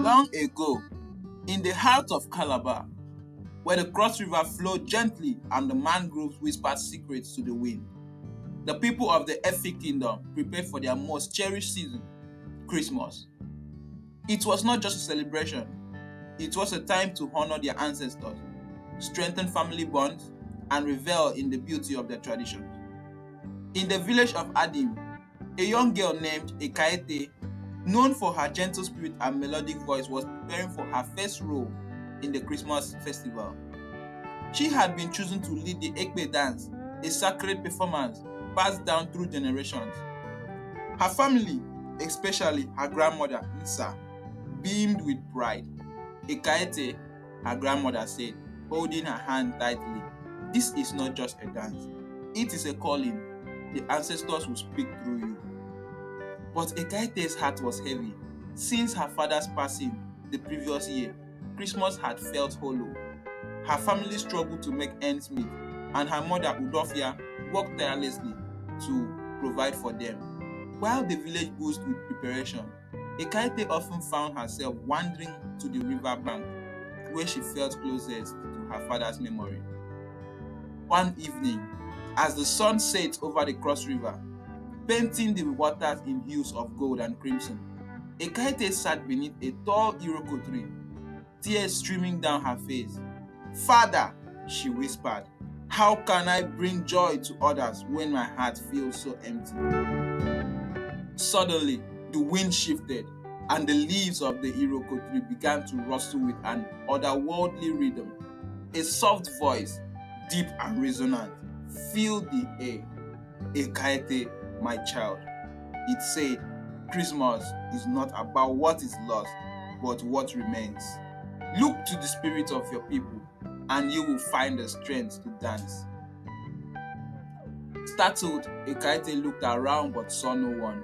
Long ago, in the heart of Calabar, where the cross river flowed gently and the mangroves whispered secrets to the wind, the people of the Efik kingdom prepared for their most cherished season, Christmas. It was not just a celebration, it was a time to honor their ancestors, strengthen family bonds, and revel in the beauty of their traditions. In the village of Adim, a young girl named Ekaette, known for her gentle spirit and melodic voice, was preparing for her first role in the Christmas festival. She had been chosen to lead the Ekaette dance, a sacred performance passed down through generations. Her family, especially her grandmother Nsa, beamed with pride. Ekaette, her grandmother said, holding her hand tightly, "This is not just a dance, it is a calling. The ancestors will speak through you." But Ekaette's heart was heavy. Since her father's passing the previous year, Christmas had felt hollow. Her family struggled to make ends meet, and her mother Udofia worked tirelessly to provide for them. While the village buzzed with preparation, Ekaette often found herself wandering to the river bank, where she felt closest to her father's memory. One evening, as the sun set over the cross river, painting the waters in hues of gold and crimson, Ekaette sat beneath a tall iroko tree, tears streaming down her face. "Father," she whispered, "how can I bring joy to others when my heart feels so empty?" Suddenly, the wind shifted, and the leaves of the iroko tree began to rustle with an otherworldly rhythm. A soft voice, deep and resonant, filled the air. "Ekaette, my child," it said, "Christmas is not about what is lost, but what remains. Look to the spirit of your people, and you will find the strength to dance." Startled, Ekaette looked around but saw no one.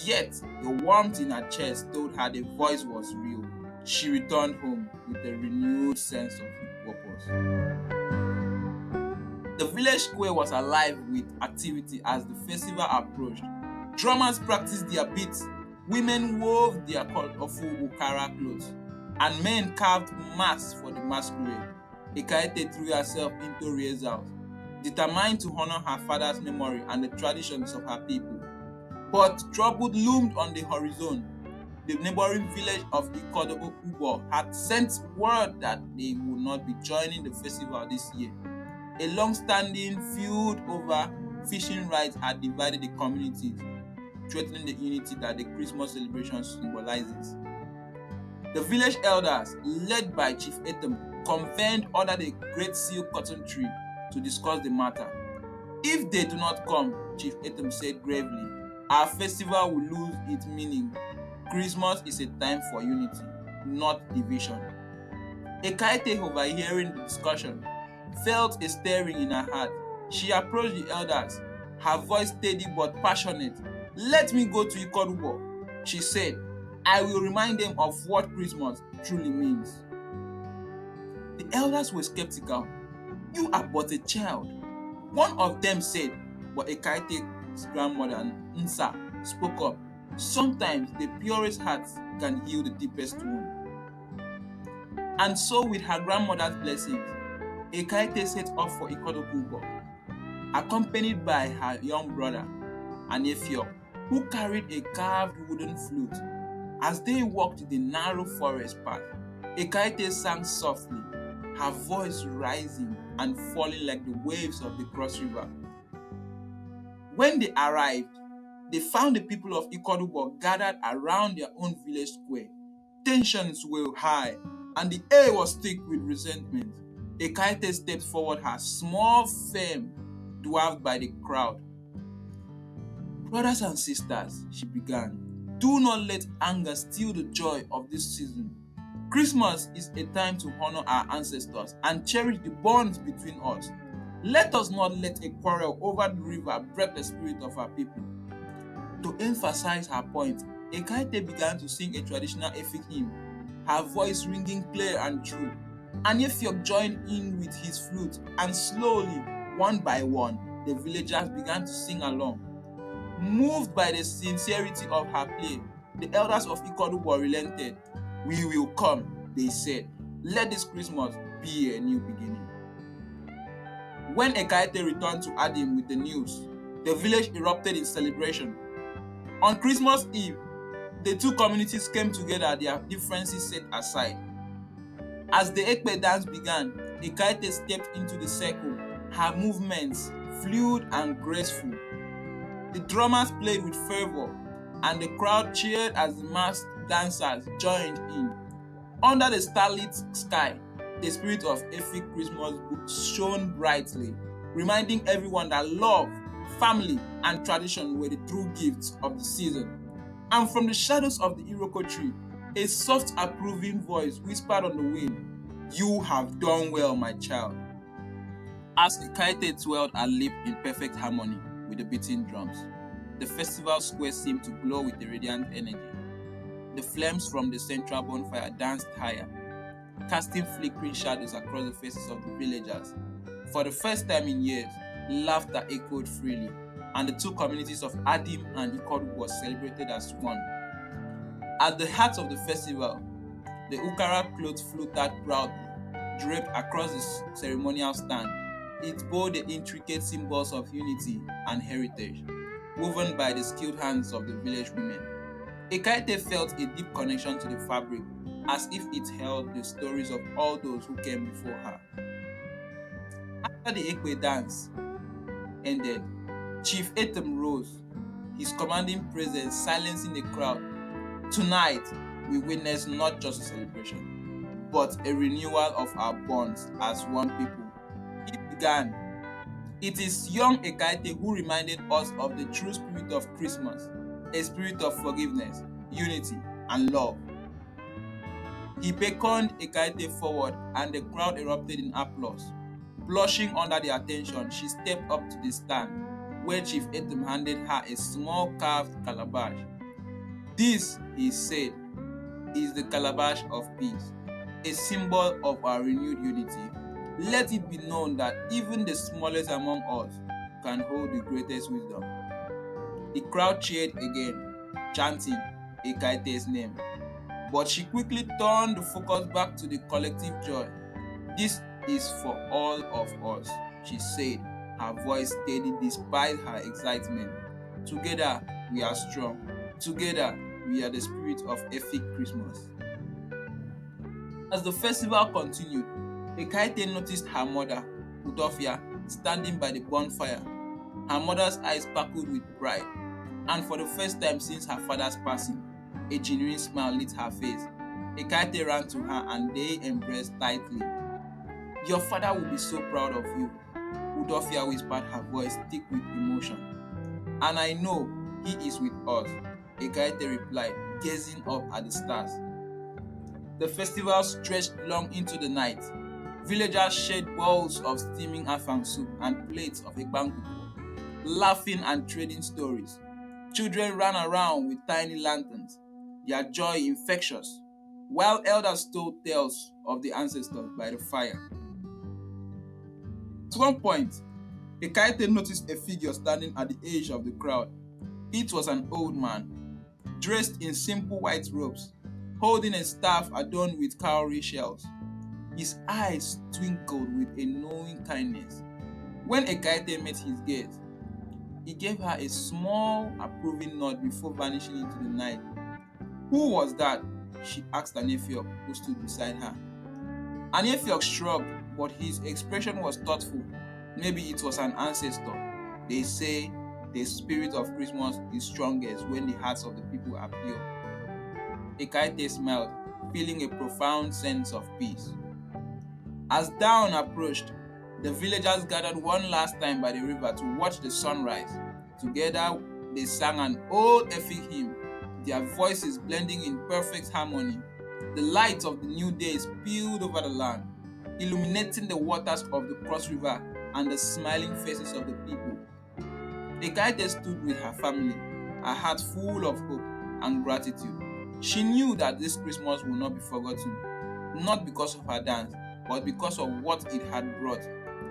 Yet, the warmth in her chest told her the voice was real. She returned home with a renewed sense of purpose. The village square was alive with activity as the festival approached. Drummers practiced their beats, women wove their colorful Okara clothes, and men carved masks for the masquerade. Ekaette threw herself into rehearsals, determined to honor her father's memory and the traditions of her people. But trouble loomed on the horizon. The neighboring village of Ekaette had sent word that they would not be joining the festival this year. A long-standing feud over fishing rights had divided the communities, threatening the unity that the Christmas celebration symbolizes. The village elders, led by Chief Adim, convened under the great seal cotton tree to discuss the matter. "If they do not come," Chief Adim said gravely, "our festival will lose its meaning. Christmas is a time for unity, not division." Ekaette, overhearing the discussion, felt a stirring in her heart. She approached the elders, her voice steady but passionate. "Let me go to Ekaette," she said. "I will remind them of what Christmas truly means." The elders were skeptical. "You are but a child," one of them said, but Ekaette's grandmother, Nsa, spoke up. "Sometimes the purest hearts can heal the deepest wound." And so, with her grandmother's blessings, Ekaette set off for Ekaette, accompanied by her young brother, Anefio, who carried a carved wooden flute. As they walked the narrow forest path, Ekaette sang softly, her voice rising and falling like the waves of the cross river. When they arrived, they found the people of Ekaette gathered around their own village square. Tensions were high, and the air was thick with resentment. Ekaette stepped forward, her small frame dwarfed by the crowd. "Brothers and sisters," she began, "do not let anger steal the joy of this season. Christmas is a time to honor our ancestors and cherish the bonds between us. Let us not let a quarrel over the river break the spirit of our people." To emphasize her point, Ekaette began to sing a traditional Efik hymn, her voice ringing clear and true. Anefio joined in with his flute, and slowly, one by one, the villagers began to sing along. Moved by the sincerity of her play, the elders of Ekaette relented. We will come, they said. Let this Christmas be a new beginning. When Ekaette returned to Adim with the news, the village erupted in celebration. On Christmas Eve, the two communities came together, their differences set aside. As the Ekpe dance began, Ekaette stepped into the circle, her movements fluid and graceful. The drummers played with fervor, and the crowd cheered as the masked dancers joined in. Under the starlit sky, the Spirit of Efik Christmas shone brightly, reminding everyone that love, family, and tradition were the true gifts of the season. And from the shadows of the Iroko tree, a soft approving voice whispered on the wind, "You have done well, my child." As Ekaette twirled her lip in perfect harmony with the beating drums, the festival square seemed to glow with a radiant energy. The flames from the central bonfire danced higher, casting flickering shadows across the faces of the villagers. For the first time in years, laughter echoed freely, and the two communities of Adim and Ekaette were celebrated as one. At the heart of the festival, the Ukara cloth floated proudly, draped across the ceremonial stand. It bore the intricate symbols of unity and heritage, woven by the skilled hands of the village women. Ekaette felt a deep connection to the fabric, as if it held the stories of all those who came before her. After the Ekpe dance ended, Chief Adim rose, his commanding presence silencing the crowd. Tonight, we witness not just a celebration, but a renewal of our bonds as one people. It began. It is young Ekaette who reminded us of the true spirit of Christmas, a spirit of forgiveness, unity, and love. He beckoned Ekaette forward, and the crowd erupted in applause. Blushing under the attention, she stepped up to the stand, where Chief Adim handed her a small carved calabash. "This," he said, "is the calabash of peace, a symbol of our renewed unity. Let it be known that even the smallest among us can hold the greatest wisdom." The crowd cheered again, chanting Ekaette's name. But she quickly turned the focus back to the collective joy. "This is for all of us," she said, her voice steady despite her excitement. "Together we are strong. Together we are the spirit of Efik Christmas." As the festival continued, Ekaette noticed her mother, Udofia, standing by the bonfire. Her mother's eyes sparkled with pride, and for the first time since her father's passing, a genuine smile lit her face. Ekaette ran to her and they embraced tightly. "Your father will be so proud of you," Udofia whispered, her voice thick with emotion. "And I know he is with us," Ekaette replied, gazing up at the stars. The festival stretched long into the night. Villagers shared bowls of steaming afang soup and plates of ekpanguko, laughing and trading stories. Children ran around with tiny lanterns, their joy infectious, while elders told tales of the ancestors by the fire. At one point, Ekaette noticed a figure standing at the edge of the crowd. It was an old man, dressed in simple white robes, holding a staff adorned with cowrie shells. His eyes twinkled with a knowing kindness. When Ekaette met his gaze, he gave her a small, approving nod before vanishing into the night. "Who was that?" she asked Anefiok, who stood beside her. Anefiok shrugged, but his expression was thoughtful. "Maybe it was an ancestor. They say the spirit of Christmas is strongest when the hearts of the people are pure." Ekaette smiled, feeling a profound sense of peace. As dawn approached, the villagers gathered one last time by the river to watch the sunrise. Together, they sang an old Efik hymn, their voices blending in perfect harmony. The light of the new day spilled over the land, illuminating the waters of the Cross River and the smiling faces of the people. Ekaette stood with her family, her heart full of hope and gratitude. She knew that this Christmas would not be forgotten, not because of her dance, but because of what it had brought,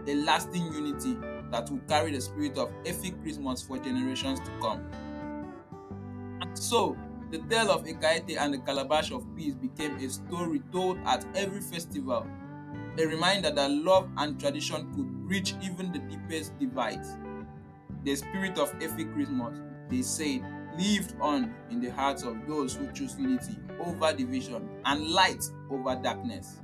a lasting unity that would carry the spirit of Efik Christmas for generations to come. And so, The tale of Ekaette and the calabash of peace became a story told at every festival, a reminder that love and tradition could bridge even the deepest divides. The spirit of Efik Christmas, they said, lived on in the hearts of those who choose unity over division and light over darkness.